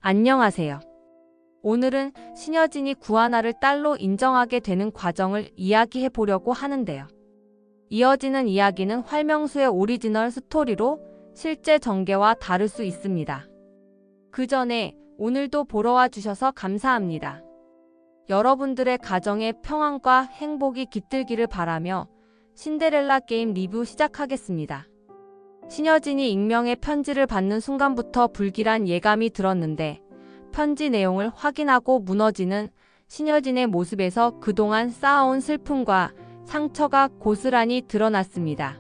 안녕하세요. 오늘은 신여진이 구하나를 딸로 인정하게 되는 과정을 이야기해 보려고 하는데요. 이어지는 이야기는 활명수의 오리지널 스토리로 실제 전개와 다를 수 있습니다. 그 전에 오늘도 보러 와 주셔서 감사합니다. 여러분들의 가정에 평안과 행복이 깃들기를 바라며 신데렐라 게임 리뷰 시작하겠습니다. 신여진이 익명의 편지를 받는 순간부터 불길한 예감이 들었는데 편지 내용을 확인하고 무너지는 신여진의 모습에서 그동안 쌓아온 슬픔과 상처가 고스란히 드러났습니다.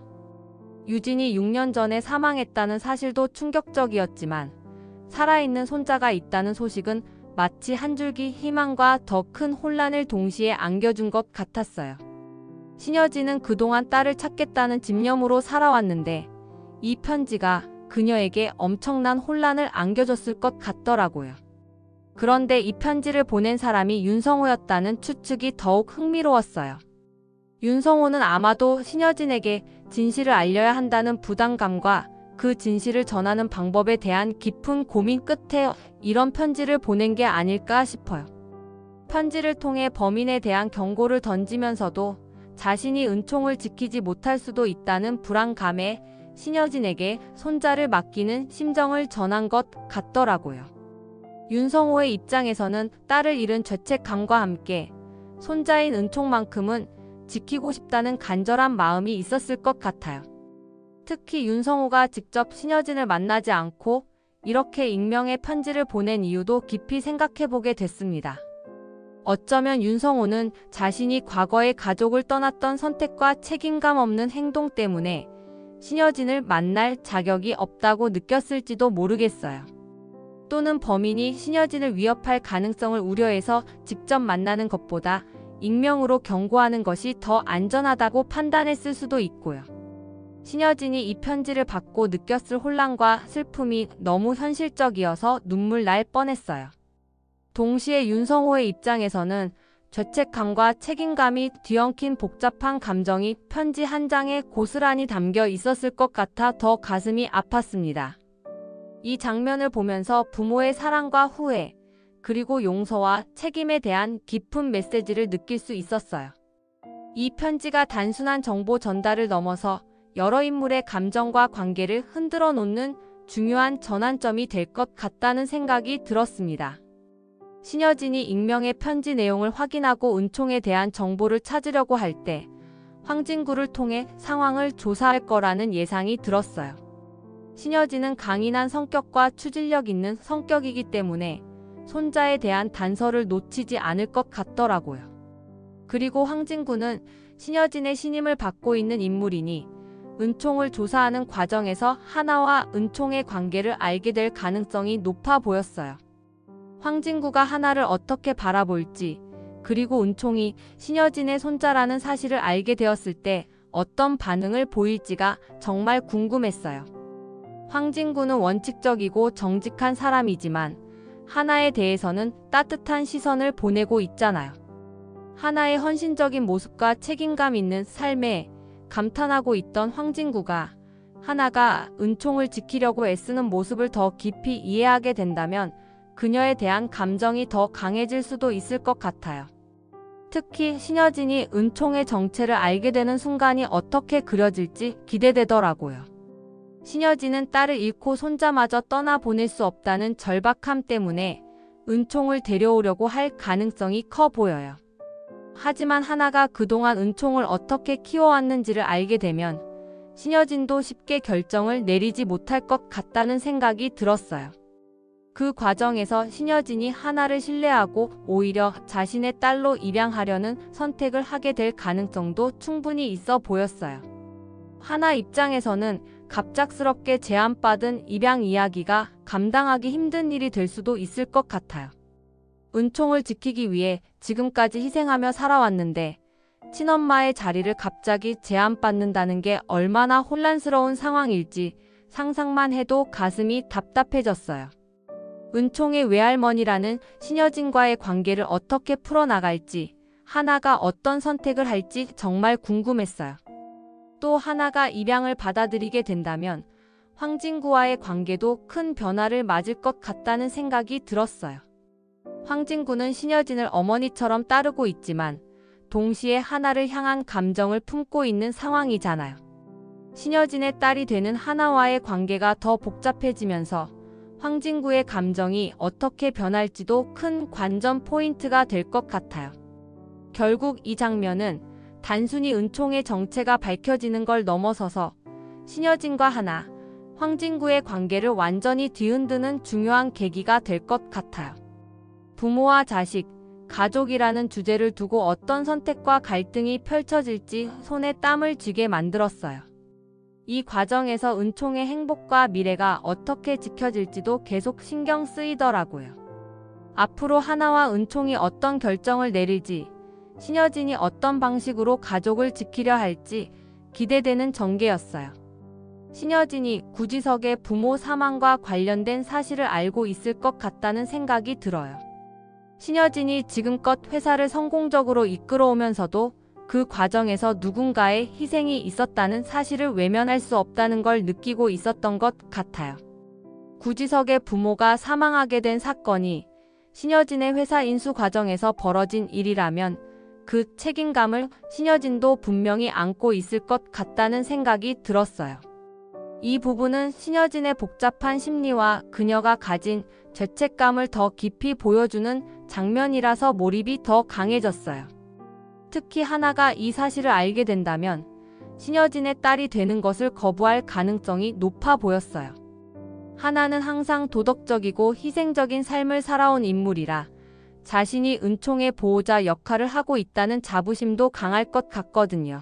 유진이 6년 전에 사망했다는 사실도 충격적이었지만 살아있는 손자가 있다는 소식은 마치 한 줄기 희망과 더 큰 혼란을 동시에 안겨준 것 같았어요. 신여진은 그동안 딸을 찾겠다는 집념으로 살아왔는데 이 편지가 그녀에게 엄청난 혼란을 안겨줬을 것 같더라고요. 그런데 이 편지를 보낸 사람이 윤성호였다는 추측이 더욱 흥미로웠어요. 윤성호는 아마도 신여진에게 진실을 알려야 한다는 부담감과 그 진실을 전하는 방법에 대한 깊은 고민 끝에 이런 편지를 보낸 게 아닐까 싶어요. 편지를 통해 범인에 대한 경고를 던지면서도 자신이 은총을 지키지 못할 수도 있다는 불안감에 신여진에게 손자를 맡기는 심정을 전한 것 같더라고요. 윤성호의 입장에서는 딸을 잃은 죄책감과 함께 손자인 은총만큼은 지키고 싶다는 간절한 마음이 있었을 것 같아요. 특히 윤성호가 직접 신여진을 만나지 않고 이렇게 익명의 편지를 보낸 이유도 깊이 생각해보게 됐습니다. 어쩌면 윤성호는 자신이 과거에 가족을 떠났던 선택과 책임감 없는 행동 때문에 신여진을 만날 자격이 없다고 느꼈을지도 모르겠어요. 또는 범인이 신여진을 위협할 가능성을 우려해서 직접 만나는 것보다 익명으로 경고하는 것이 더 안전하다고 판단했을 수도 있고요. 신여진이 이 편지를 받고 느꼈을 혼란과 슬픔이 너무 현실적이어서 눈물 날 뻔했어요. 동시에 윤성호의 입장에서는 죄책감과 책임감이 뒤엉킨 복잡한 감정이 편지 한 장에 고스란히 담겨 있었을 것 같아 더 가슴이 아팠습니다. 이 장면을 보면서 부모의 사랑과 후회, 그리고 용서와 책임에 대한 깊은 메시지를 느낄 수 있었어요. 이 편지가 단순한 정보 전달을 넘어서 여러 인물의 감정과 관계를 흔들어 놓는 중요한 전환점이 될 것 같다는 생각이 들었습니다. 신여진이 익명의 편지 내용을 확인하고 은총에 대한 정보를 찾으려고 할 때 황진구를 통해 상황을 조사할 거라는 예상이 들었어요. 신여진은 강인한 성격과 추진력 있는 성격이기 때문에 손자에 대한 단서를 놓치지 않을 것 같더라고요. 그리고 황진구는 신여진의 신임을 받고 있는 인물이니 은총을 조사하는 과정에서 하나와 은총의 관계를 알게 될 가능성이 높아 보였어요. 황진구가 하나를 어떻게 바라볼지, 그리고 은총이 신여진의 손자라는 사실을 알게 되었을 때 어떤 반응을 보일지가 정말 궁금했어요. 황진구는 원칙적이고 정직한 사람이지만 하나에 대해서는 따뜻한 시선을 보내고 있잖아요. 하나의 헌신적인 모습과 책임감 있는 삶에 감탄하고 있던 황진구가 하나가 은총을 지키려고 애쓰는 모습을 더 깊이 이해하게 된다면 그녀에 대한 감정이 더 강해질 수도 있을 것 같아요. 특히 신여진이 은총의 정체를 알게 되는 순간이 어떻게 그려질지 기대되더라고요. 신여진은 딸을 잃고 손자마저 떠나보낼 수 없다는 절박함 때문에 은총을 데려오려고 할 가능성이 커 보여요. 하지만 하나가 그동안 은총을 어떻게 키워왔는지를 알게 되면 신여진도 쉽게 결정을 내리지 못할 것 같다는 생각이 들었어요. 그 과정에서 신여진이 하나를 신뢰하고 오히려 자신의 딸로 입양하려는 선택을 하게 될 가능성도 충분히 있어 보였어요. 하나 입장에서는 갑작스럽게 제안받은 입양 이야기가 감당하기 힘든 일이 될 수도 있을 것 같아요. 은총을 지키기 위해 지금까지 희생하며 살아왔는데 친엄마의 자리를 갑자기 제안받는다는 게 얼마나 혼란스러운 상황일지 상상만 해도 가슴이 답답해졌어요. 은총의 외할머니라는 신여진과의 관계를 어떻게 풀어나갈지, 하나가 어떤 선택을 할지 정말 궁금했어요. 또 하나가 입양을 받아들이게 된다면 황진구와의 관계도 큰 변화를 맞을 것 같다는 생각이 들었어요. 황진구는 신여진을 어머니처럼 따르고 있지만 동시에 하나를 향한 감정을 품고 있는 상황이잖아요. 신여진의 딸이 되는 하나와의 관계가 더 복잡해지면서 황진구의 감정이 어떻게 변할지도 큰 관전 포인트가 될 것 같아요. 결국 이 장면은 단순히 은총의 정체가 밝혀지는 걸 넘어서서 신여진과 하나, 황진구의 관계를 완전히 뒤흔드는 중요한 계기가 될 것 같아요. 부모와 자식, 가족이라는 주제를 두고 어떤 선택과 갈등이 펼쳐질지 손에 땀을 쥐게 만들었어요. 이 과정에서 은총의 행복과 미래가 어떻게 지켜질지도 계속 신경 쓰이더라고요. 앞으로 하나와 은총이 어떤 결정을 내릴지, 신여진이 어떤 방식으로 가족을 지키려 할지 기대되는 전개였어요. 신여진이 구지석의 부모 사망과 관련된 사실을 알고 있을 것 같다는 생각이 들어요. 신여진이 지금껏 회사를 성공적으로 이끌어오면서도 그 과정에서 누군가의 희생이 있었다는 사실을 외면할 수 없다는 걸 느끼고 있었던 것 같아요. 구지석의 부모가 사망하게 된 사건이 신여진의 회사 인수 과정에서 벌어진 일이라면 그 책임감을 신여진도 분명히 안고 있을 것 같다는 생각이 들었어요. 이 부분은 신여진의 복잡한 심리와 그녀가 가진 죄책감을 더 깊이 보여주는 장면이라서 몰입이 더 강해졌어요. 특히 하나가 이 사실을 알게 된다면 신여진의 딸이 되는 것을 거부할 가능성이 높아 보였어요. 하나는 항상 도덕적이고 희생적인 삶을 살아온 인물이라 자신이 은총의 보호자 역할을 하고 있다는 자부심도 강할 것 같거든요.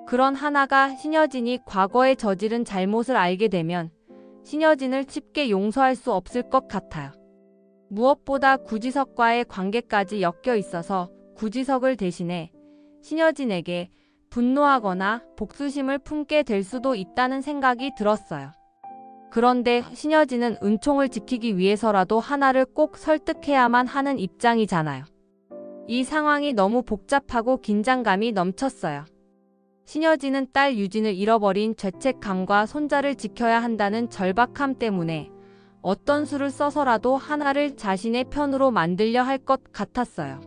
그런 하나가 신여진이 과거에 저지른 잘못을 알게 되면 신여진을 쉽게 용서할 수 없을 것 같아요. 무엇보다 구지석과의 관계까지 엮여 있어서 구지석을 대신해 신여진에게 분노하거나 복수심을 품게 될 수도 있다는 생각이 들었어요. 그런데 신여진은 은총을 지키기 위해서라도 하나를 꼭 설득해야만 하는 입장이잖아요. 이 상황이 너무 복잡하고 긴장감이 넘쳤어요. 신여진은 딸 유진을 잃어버린 죄책감과 손자를 지켜야 한다는 절박함 때문에 어떤 수를 써서라도 하나를 자신의 편으로 만들려 할 것 같았어요.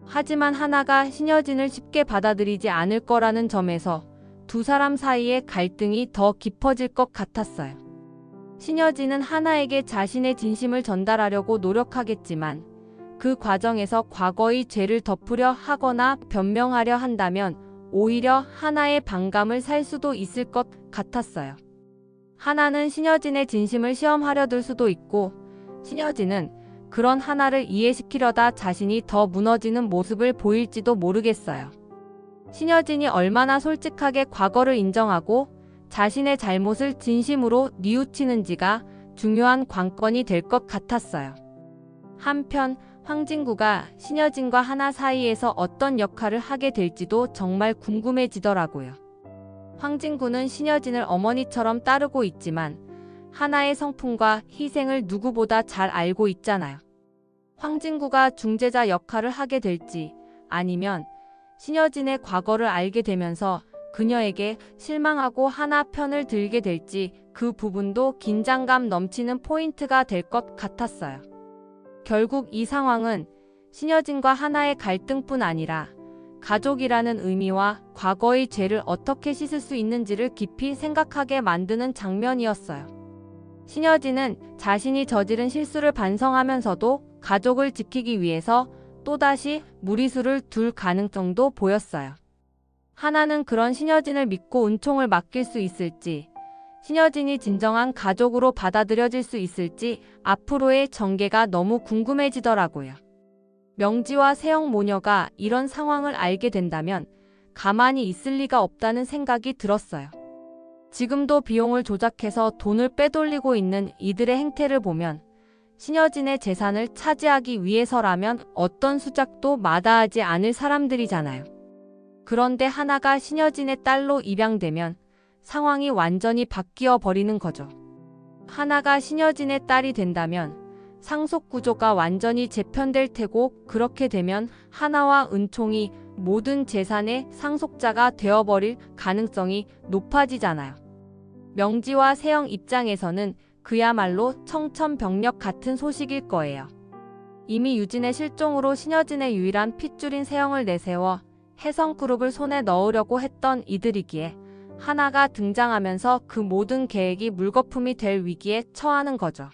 하지만 하나가 신여진을 쉽게 받아들이지 않을 거라는 점에서 두 사람 사이의 갈등이 더 깊어질 것 같았어요. 신여진은 하나에게 자신의 진심을 전달하려고 노력하겠지만 그 과정에서 과거의 죄를 덮으려 하거나 변명하려 한다면 오히려 하나의 반감을 살 수도 있을 것 같았어요. 하나는 신여진의 진심을 시험하려 들 수도 있고 신여진은 그런 하나를 이해시키려다 자신이 더 무너지는 모습을 보일지도 모르겠어요. 신여진이 얼마나 솔직하게 과거를 인정하고 자신의 잘못을 진심으로 뉘우치는지가 중요한 관건이 될 것 같았어요. 한편 황진구가 신여진과 하나 사이에서 어떤 역할을 하게 될지도 정말 궁금해지더라고요. 황진구는 신여진을 어머니처럼 따르고 있지만 하나의 성품과 희생을 누구보다 잘 알고 있잖아요. 황진구가 중재자 역할을 하게 될지 아니면 신여진의 과거를 알게 되면서 그녀에게 실망하고 하나 편을 들게 될지 그 부분도 긴장감 넘치는 포인트가 될 것 같았어요. 결국 이 상황은 신여진과 하나의 갈등뿐 아니라 가족이라는 의미와 과거의 죄를 어떻게 씻을 수 있는지를 깊이 생각하게 만드는 장면이었어요. 신여진은 자신이 저지른 실수를 반성하면서도 가족을 지키기 위해서 또다시 무리수를 둘 가능성도 보였어요. 하나는 그런 신여진을 믿고 은총을 맡길 수 있을지, 신여진이 진정한 가족으로 받아들여질 수 있을지 앞으로의 전개가 너무 궁금해지더라고요. 명지와 세영 모녀가 이런 상황을 알게 된다면 가만히 있을 리가 없다는 생각이 들었어요. 지금도 비용을 조작해서 돈을 빼돌리고 있는 이들의 행태를 보면 신여진의 재산을 차지하기 위해서라면 어떤 수작도 마다하지 않을 사람들이잖아요. 그런데 하나가 신여진의 딸로 입양되면 상황이 완전히 바뀌어 버리는 거죠. 하나가 신여진의 딸이 된다면 상속 구조가 완전히 재편될 테고 그렇게 되면 하나와 은총이 모든 재산의 상속자가 되어버릴 가능성이 높아지잖아요. 명지와 세영 입장에서는 그야말로 청천벽력 같은 소식일 거예요. 이미 유진의 실종으로 신여진의 유일한 핏줄인 세영을 내세워 혜성그룹을 손에 넣으려고 했던 이들이기에 하나가 등장하면서 그 모든 계획이 물거품이 될 위기에 처하는 거죠.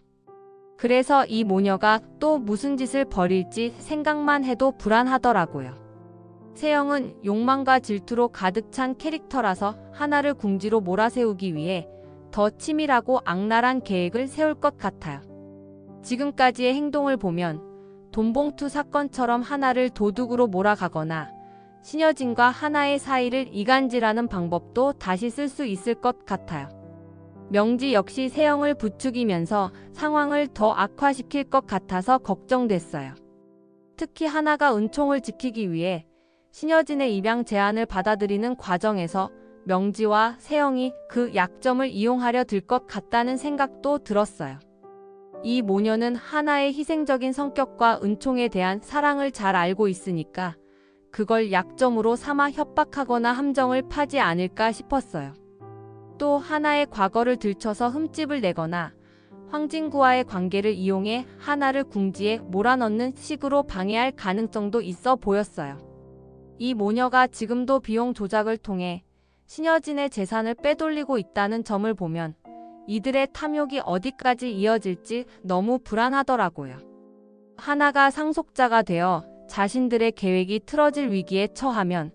그래서 이 모녀가 또 무슨 짓을 벌일지 생각만 해도 불안하더라고요. 세영은 욕망과 질투로 가득 찬 캐릭터라서 하나를 궁지로 몰아세우기 위해 더 치밀하고 악랄한 계획을 세울 것 같아요. 지금까지의 행동을 보면 돈봉투 사건처럼 하나를 도둑으로 몰아가거나 신여진과 하나의 사이를 이간질하는 방법도 다시 쓸 수 있을 것 같아요. 명지 역시 세영을 부추기면서 상황을 더 악화시킬 것 같아서 걱정됐어요. 특히 하나가 은총을 지키기 위해 신여진의 입양 제안을 받아들이는 과정에서 명지와 세영이 그 약점을 이용하려 들 것 같다는 생각도 들었어요. 이 모녀는 하나의 희생적인 성격과 은총에 대한 사랑을 잘 알고 있으니까 그걸 약점으로 삼아 협박하거나 함정을 파지 않을까 싶었어요. 또 하나의 과거를 들춰서 흠집을 내거나 황진구와의 관계를 이용해 하나를 궁지에 몰아넣는 식으로 방해할 가능성도 있어 보였어요. 이 모녀가 지금도 비용 조작을 통해 신여진의 재산을 빼돌리고 있다는 점을 보면 이들의 탐욕이 어디까지 이어질지 너무 불안하더라고요. 하나가 상속자가 되어 자신들의 계획이 틀어질 위기에 처하면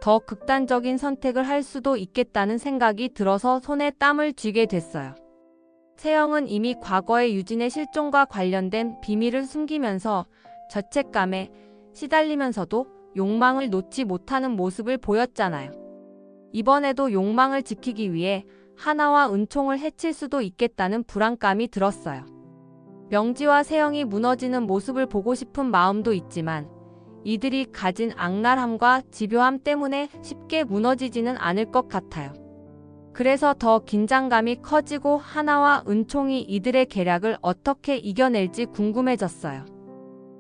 더 극단적인 선택을 할 수도 있겠다는 생각이 들어서 손에 땀을 쥐게 됐어요. 세영은 이미 과거의 유진의 실종과 관련된 비밀을 숨기면서 죄책감에 시달리면서도 욕망을 놓지 못하는 모습을 보였잖아요. 이번에도 욕망을 지키기 위해 하나와 은총을 해칠 수도 있겠다는 불안감이 들었어요. 명지와 세영이 무너지는 모습을 보고 싶은 마음도 있지만 이들이 가진 악랄함과 집요함 때문에 쉽게 무너지지는 않을 것 같아요. 그래서 더 긴장감이 커지고 하나와 은총이 이들의 계략을 어떻게 이겨낼지 궁금해졌어요.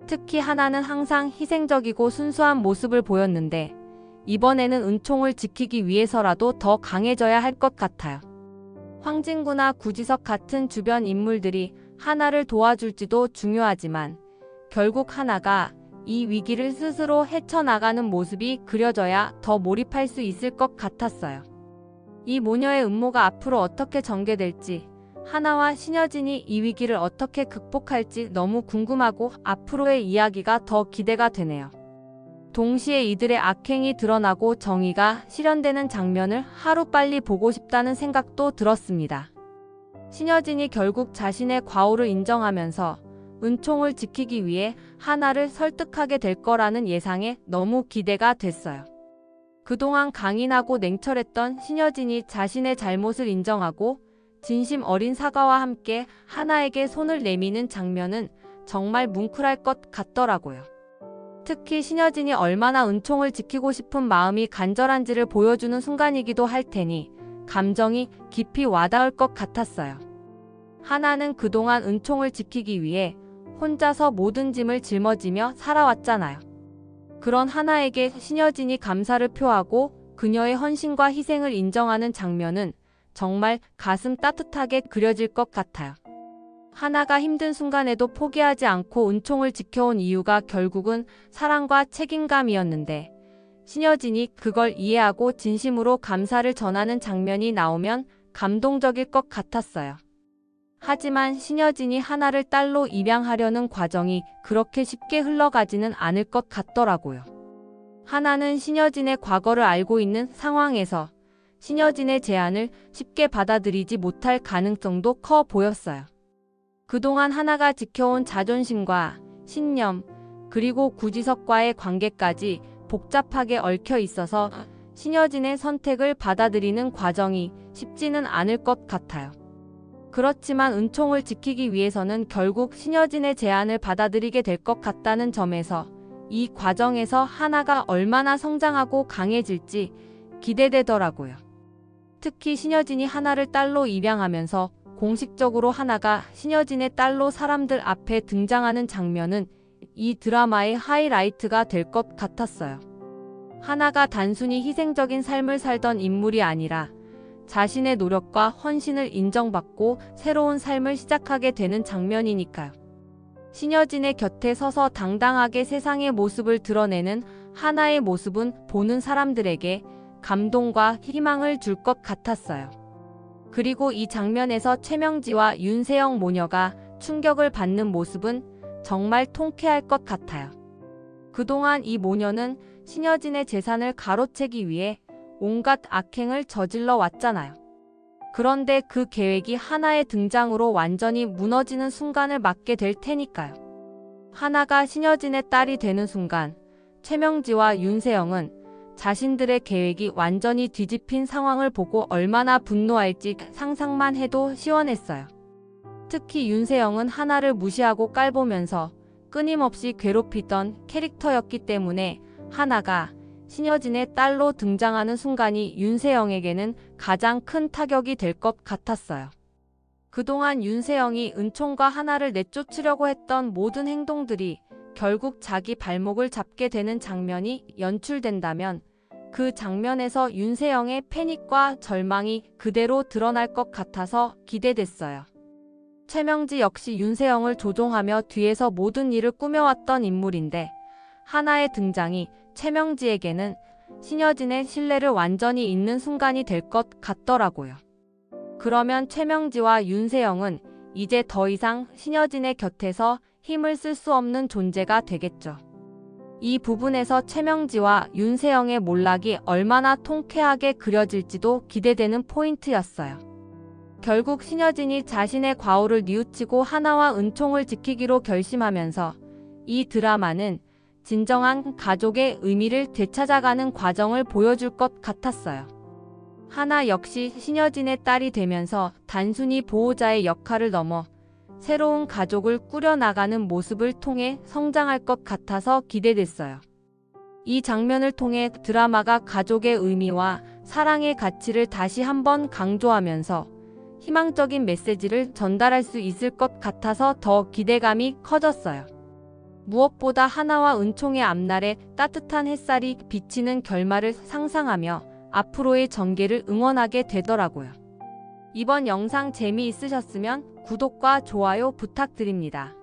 특히 하나는 항상 희생적이고 순수한 모습을 보였는데 이번에는 은총을 지키기 위해서라도 더 강해져야 할 것 같아요. 황진구나 구지석 같은 주변 인물들이 하나를 도와줄지도 중요하지만 결국 하나가 이 위기를 스스로 헤쳐나가는 모습이 그려져야 더 몰입할 수 있을 것 같았어요. 이 모녀의 음모가 앞으로 어떻게 전개될지, 하나와 신여진이 이 위기를 어떻게 극복할지 너무 궁금하고 앞으로의 이야기가 더 기대가 되네요. 동시에 이들의 악행이 드러나고 정의가 실현되는 장면을 하루빨리 보고 싶다는 생각도 들었습니다. 신여진이 결국 자신의 과오를 인정하면서 은총을 지키기 위해 하나를 설득하게 될 거라는 예상에 너무 기대가 됐어요. 그동안 강인하고 냉철했던 신여진이 자신의 잘못을 인정하고 진심 어린 사과와 함께 하나에게 손을 내미는 장면은 정말 뭉클할 것 같더라고요. 특히 신여진이 얼마나 은총을 지키고 싶은 마음이 간절한지를 보여주는 순간이기도 할 테니 감정이 깊이 와닿을 것 같았어요. 하나는 그동안 은총을 지키기 위해 혼자서 모든 짐을 짊어지며 살아왔잖아요. 그런 하나에게 신여진이 감사를 표하고 그녀의 헌신과 희생을 인정하는 장면은 정말 가슴 따뜻하게 그려질 것 같아요. 하나가 힘든 순간에도 포기하지 않고 은총을 지켜온 이유가 결국은 사랑과 책임감이었는데 신여진이 그걸 이해하고 진심으로 감사를 전하는 장면이 나오면 감동적일 것 같았어요. 하지만 신여진이 하나를 딸로 입양하려는 과정이 그렇게 쉽게 흘러가지는 않을 것 같더라고요. 하나는 신여진의 과거를 알고 있는 상황에서 신여진의 제안을 쉽게 받아들이지 못할 가능성도 커 보였어요. 그동안 하나가 지켜온 자존심과 신념, 그리고 구지석과의 관계까지 복잡하게 얽혀 있어서 신여진의 선택을 받아들이는 과정이 쉽지는 않을 것 같아요. 그렇지만 은총을 지키기 위해서는 결국 신여진의 제안을 받아들이게 될 것 같다는 점에서 이 과정에서 하나가 얼마나 성장하고 강해질지 기대되더라고요. 특히 신여진이 하나를 딸로 입양하면서 공식적으로 하나가 신여진의 딸로 사람들 앞에 등장하는 장면은 이 드라마의 하이라이트가 될 것 같았어요. 하나가 단순히 희생적인 삶을 살던 인물이 아니라 자신의 노력과 헌신을 인정받고 새로운 삶을 시작하게 되는 장면이니까요. 신여진의 곁에 서서 당당하게 세상의 모습을 드러내는 하나의 모습은 보는 사람들에게 감동과 희망을 줄 것 같았어요. 그리고 이 장면에서 최명지와 윤세영 모녀가 충격을 받는 모습은 정말 통쾌할 것 같아요. 그동안 이 모녀는 신여진의 재산을 가로채기 위해 온갖 악행을 저질러 왔잖아요. 그런데 그 계획이 하나의 등장으로 완전히 무너지는 순간을 맞게 될 테니까요. 하나가 신여진의 딸이 되는 순간 최명지와 윤세영은 자신들의 계획이 완전히 뒤집힌 상황을 보고 얼마나 분노할지 상상만 해도 시원했어요. 특히 윤세영은 하나를 무시하고 깔보면서 끊임없이 괴롭히던 캐릭터였기 때문에 하나가 신여진의 딸로 등장하는 순간이 윤세영에게는 가장 큰 타격이 될 것 같았어요. 그동안 윤세영이 은총과 하나를 내쫓으려고 했던 모든 행동들이 결국 자기 발목을 잡게 되는 장면이 연출된다면 그 장면에서 윤세영의 패닉과 절망이 그대로 드러날 것 같아서 기대됐어요. 최명지 역시 윤세영을 조종하며 뒤에서 모든 일을 꾸며왔던 인물인데 하나의 등장이 최명지에게는 신여진의 신뢰를 완전히 잇는 순간이 될 것 같더라고요. 그러면 최명지와 윤세영은 이제 더 이상 신여진의 곁에서 힘을 쓸 수 없는 존재가 되겠죠. 이 부분에서 최명지와 윤세영의 몰락이 얼마나 통쾌하게 그려질지도 기대되는 포인트였어요. 결국 신여진이 자신의 과오를 뉘우치고 하나와 은총을 지키기로 결심하면서 이 드라마는 진정한 가족의 의미를 되찾아가는 과정을 보여줄 것 같았어요. 하나 역시 신여진의 딸이 되면서 단순히 보호자의 역할을 넘어 새로운 가족을 꾸려나가는 모습을 통해 성장할 것 같아서 기대됐어요. 이 장면을 통해 드라마가 가족의 의미와 사랑의 가치를 다시 한번 강조하면서 희망적인 메시지를 전달할 수 있을 것 같아서 더 기대감이 커졌어요. 무엇보다 하나와 은총의 앞날에 따뜻한 햇살이 비치는 결말을 상상하며 앞으로의 전개를 응원하게 되더라고요. 이번 영상 재미있으셨으면 구독과 좋아요 부탁드립니다.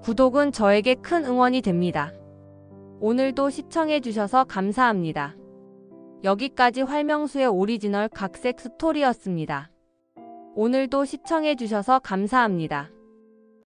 구독은 저에게 큰 응원이 됩니다. 오늘도 시청해주셔서 감사합니다. 여기까지 활명수의 오리지널 각색 스토리였습니다. 오늘도 시청해주셔서 감사합니다.